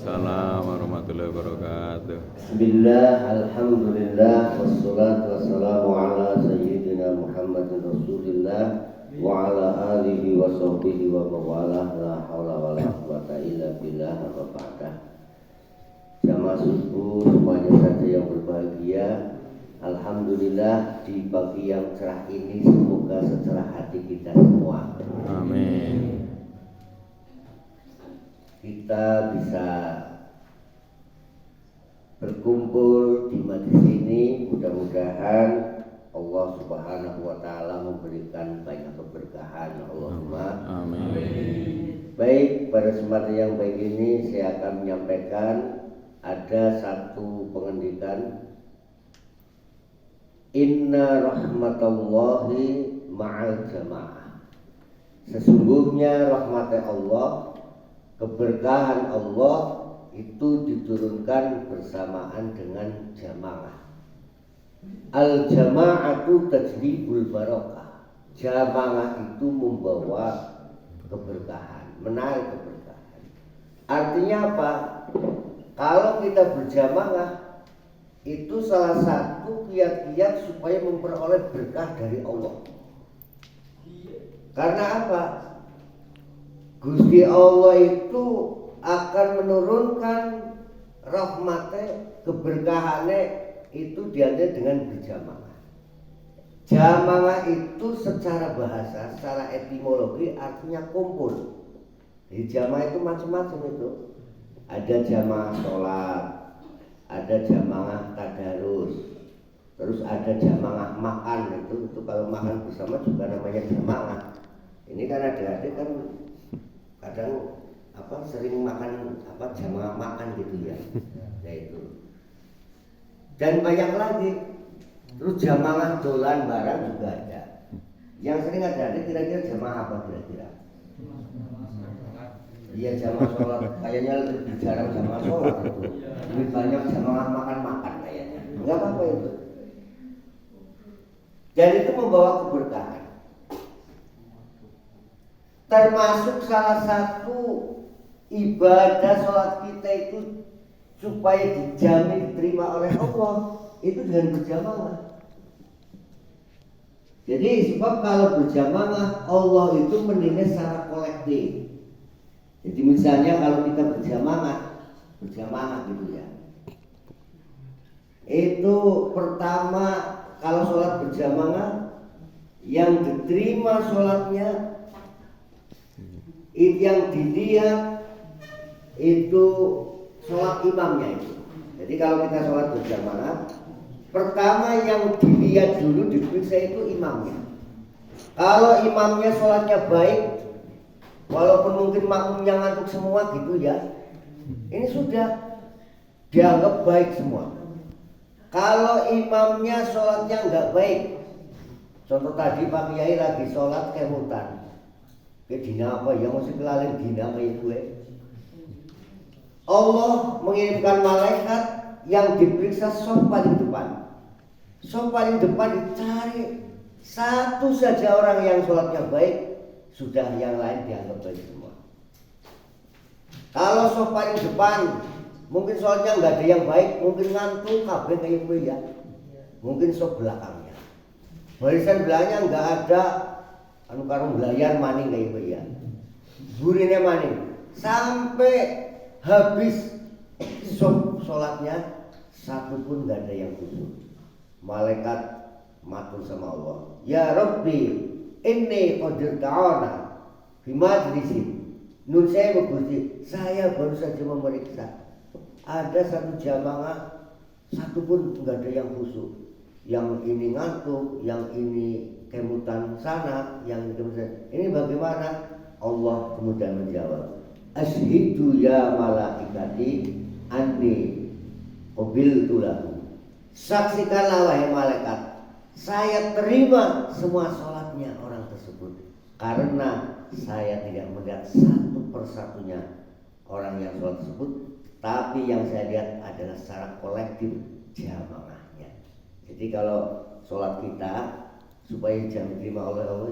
Waalaikumsalam warahmatullahi wabarakatuh. Bismillah, alhamdulillah, wassalatu wassalamu ala sayyidina Muhammadin Rasulillah wa ala alihi wa sahbihi wa mawalah, la hawla wa la quwata illa billah wa ba'dah. Jamaah subuh semuanya saja yang berbahagia. Alhamdulillah di pagi yang cerah ini semoga secerah hati kita semua. Amin. Kita bisa berkumpul di majlis ini, mudah-mudahan Allah Subhanahu wa taala memberikan banyak keberkahan. Allahumma amin. Baik, pada kesempatan yang baik ini saya akan menyampaikan ada satu pengendikan, inna rahmatallahi ma'al jamaah. Sesungguhnya rahmat Allah, keberkahan Allah itu diturunkan bersamaan dengan jamaah. Al-jama'atu tajlibul barakah. Jamaah itu membawa keberkahan, menarik keberkahan. Artinya apa? Kalau kita berjamaah, itu salah satu kiat-kiat supaya memperoleh berkah dari Allah. Karena apa? Gusti Allah itu akan menurunkan rahmatnya, keberkahannya itu diantara dengan berjamaah. Jamaah itu secara bahasa, secara etimologi artinya kumpul. Jadi jamaah itu macam-macam itu. Ada jamaah sholat, ada jamaah tadarus, terus ada jamaah makan. Itu kalau makan bersama juga namanya jamaah. Ini kan adik-adik kan kadang sering makan jamaah makan gitu ya. Nah itu. Dan banyak lagi. Terus jamaah dolan barang juga ada. Yang sering ada kira-kira jamaah apa kira-kira? Iya, jamaah sholat. Kayaknya lebih jarang jamaah sholat itu. Lebih banyak jamaah makan-makan kayaknya. Enggak apa-apa itu. Dan itu membawa keberkahan. Termasuk salah satu ibadah sholat kita itu supaya dijamin diterima oleh Allah itu dengan berjamaah. Jadi sebab kalau berjamaah Allah itu menilai secara kolektif. Jadi misalnya kalau kita berjamaah gitu ya. Itu pertama kalau sholat berjamaah yang diterima sholatnya, yang dilihat itu sholat imamnya itu. Jadi kalau kita sholat berjamaah, pertama yang dilihat dulu diperiksa itu imamnya. Kalau imamnya sholatnya baik, walaupun mungkin makmumnya ngantuk semua gitu ya, ini sudah dianggap baik semua. Kalau imamnya sholatnya nggak baik, contoh tadi Pak Kiai lagi sholat kemutan. Dina apa ya, mesti kelalin dina kayak gue. Allah mengirimkan malaikat yang diperiksa sop paling depan. Sop paling depan dicari satu saja orang yang sholatnya baik, sudah yang lain dianggap baik semua. Kalau sop paling depan mungkin sholatnya nggak ada yang baik, mungkin ngantuk kabeh kayak gue ya. Mungkin sop belakangnya, barisan belakangnya nggak ada karung belayar maning kayak gitu ya. Burine maning sampai habis sholatnya satu pun gak ada yang khusyuk. Malaikat matur sama Allah, ya Rabbi inni qadir ta'ana fi majlisin. Nun saya Gusti, saya baru saja memeriksa ada satu jamaah satu pun gak ada yang khusyuk. Yang ini ngantuk, yang ini kemutan sana, yang ini bagaimana? Allah kemudian menjawab, asyhidu ya malaikati anni qabiltu lahu. Saksikanlah wahai malaikat, saya terima semua sholatnya orang tersebut, karena saya tidak melihat satu persatunya orang yang sholat tersebut, tapi yang saya lihat adalah secara kolektif jamaahnya. Jadi kalau sholat kita supaya diterima oleh Allah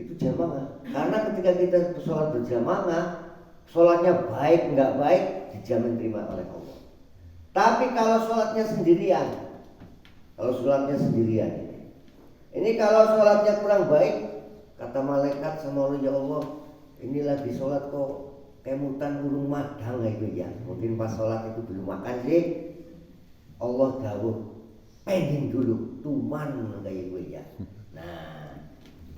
itu jamaah. Karena ketika kita sholat berjamaah, sholatnya baik nggak baik dijamin terima oleh Allah. Tapi kalau sholatnya sendirian, ini kalau sholatnya kurang baik, kata malaikat sama Allah, ya Allah, ini lagi sholat kok kemutan urung madang itu ya. Mungkin pas sholat itu belum makan sih. Allah dawuh pengen dulu tuman kayak gue ya. Nah,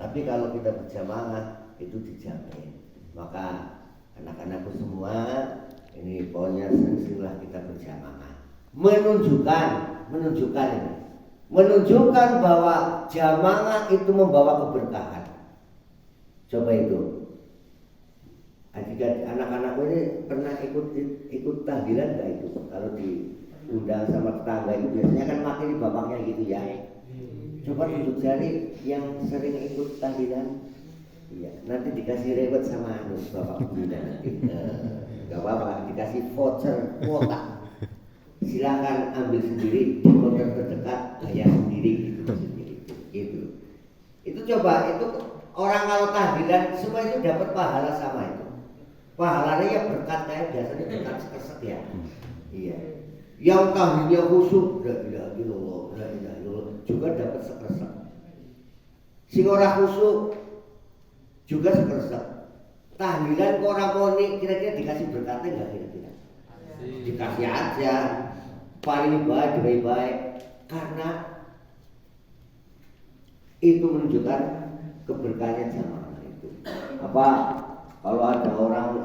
tapi kalau kita berjamaah itu dijamin. Maka anak-anakku semua ini pokoknya sering-seringlah kita berjamaah. Menunjukkan bahwa jamaah itu membawa keberkahan. Coba itu. Anak-anakku ini pernah ikut tahlilan enggak itu? Kalau diundang sama tetangga itu biasanya kan makin di bapaknya gitu ya. Coba tunjuk jari yang sering ikut tahlilan. Iya, nanti dikasih rewet sama bapak bunda nanti. Gak apa-apa, dikasih voucher kuota. Silakan ambil sendiri di voucher terdekat, bayar sendiri gitu. Itu coba, itu orang kalau tahlilan semua itu dapat pahala sama itu. Pahalanya ya berkat kayak biasanya berkat sekeset ya. Iya. Yang tahlilnya khusyuk, la ilaha illallah, juga dapat sekeset. Sing ora khusyuk juga sekeset. Tahlilan kok ora moni, kira-kira dikasih berkatnya enggak kira-kira? Dikasih aja. Paling baik, karena itu menunjukkan keberkahannya jamaah itu. Apa kalau ada orang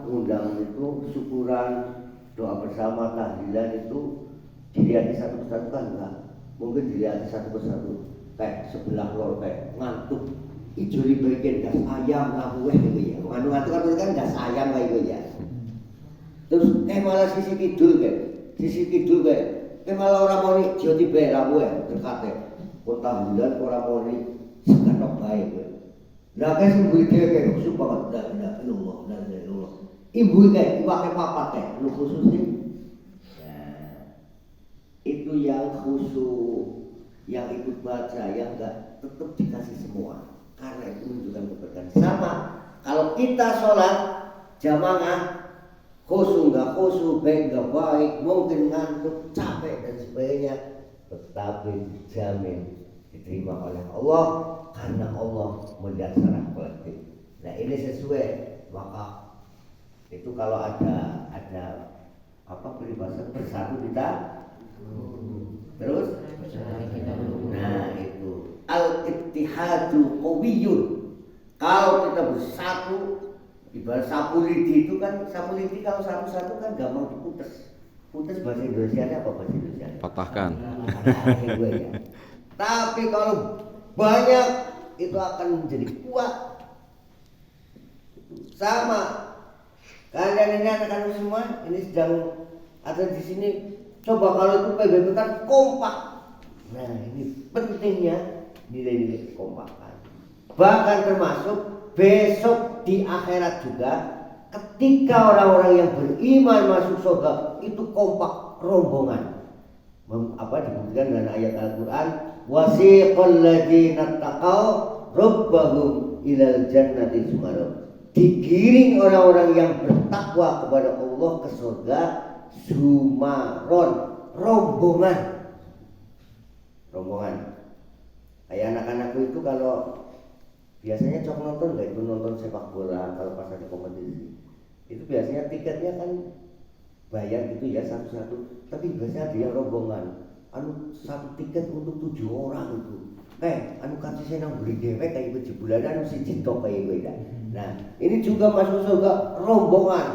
undang itu syukuran, doa bersama, tahlilan itu dilihat satu persatu kan enggak? Mungkin dilihat satu persatu kayak sebelah lor kayak ngantuk. Ijo di bagian gas ayam ngakueh gitu ya. Ngantuk kan gas ayam kayak gitu ya. Terus malah sisi kidul kayak malah orang mau nih jauh tiba rabuh berkata kota bulan orang mau nih sekarang baik nah kan ibu kayak khusus banget dah ibu kayak pakai papat kayak lu khusus nih itu yang khusus yang ikut baca yang enggak tetap dikasih semua karena itu menunjukkan keberkahan. Sama kalau kita sholat jamaah khusyuk nggak khusyuk, baik nggak baik, mungkin ngantuk, capek dan sebagainya, tetapi dijamin diterima oleh Allah karena Allah melihat secara kolektif. Nah ini sesuai, maka itu kalau ada peribahasa bersatu kita terus, nah itu al-ittihadu qawiyyun. Kalau kita bersatu ibarat sapu lidi itu kan, sapu lidi kalau satu-satu kan gampang diputus. Putus bahasa Indonesia apa bahasa Indonesia? Patahkan. Ya. Tapi kalau banyak itu akan menjadi kuat. Sama. Kalian ini anak-anak semua ini sedang ada di sini. Coba kalau itu PBB kan kompak. Nah ini pentingnya nilai-nilai kekompakan. Bahkan termasuk besok di akhirat juga ketika orang-orang yang beriman masuk surga itu kompak rombongan. Dibuktikan dengan ayat Al-Quran, wasiqal ladzina taqaw rabbahum ilal jannati zumaron. Digiring orang-orang yang bertakwa kepada Allah ke surga zumaron, rombongan. Kayak anak-anakku itu kalau biasanya cok nonton nggak itu nonton sepak bola kalau pas ada kompetisi itu biasanya tiketnya kan bayar gitu ya satu-satu, tapi biasanya ada yang rombongan satu tiket untuk 7 orang itu kasih saya nang beli dewek kayak itu bulanan si cintok kayak beda. Nah ini juga masuk surga rombongan.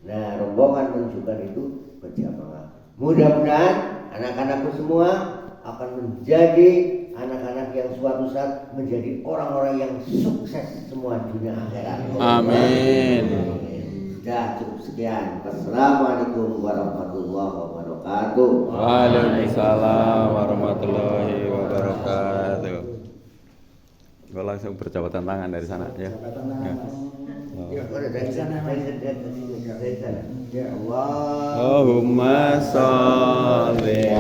Nah rombongan menunjukkan itu berjamaah. Mudah-mudahan anak-anakku semua akan menjadi anak-anak yang suatu saat menjadi orang-orang yang sukses semua dunia akhirat. Amin. Sudah cukup sekian. Wassalamualaikum warahmatullahi wabarakatuh. Waalaikumsalam warahmatullahi wabarakatuh. Gue langsung berjabatan tangan dari sana ya. Dari sana. Ya Allah. Allahumma sholli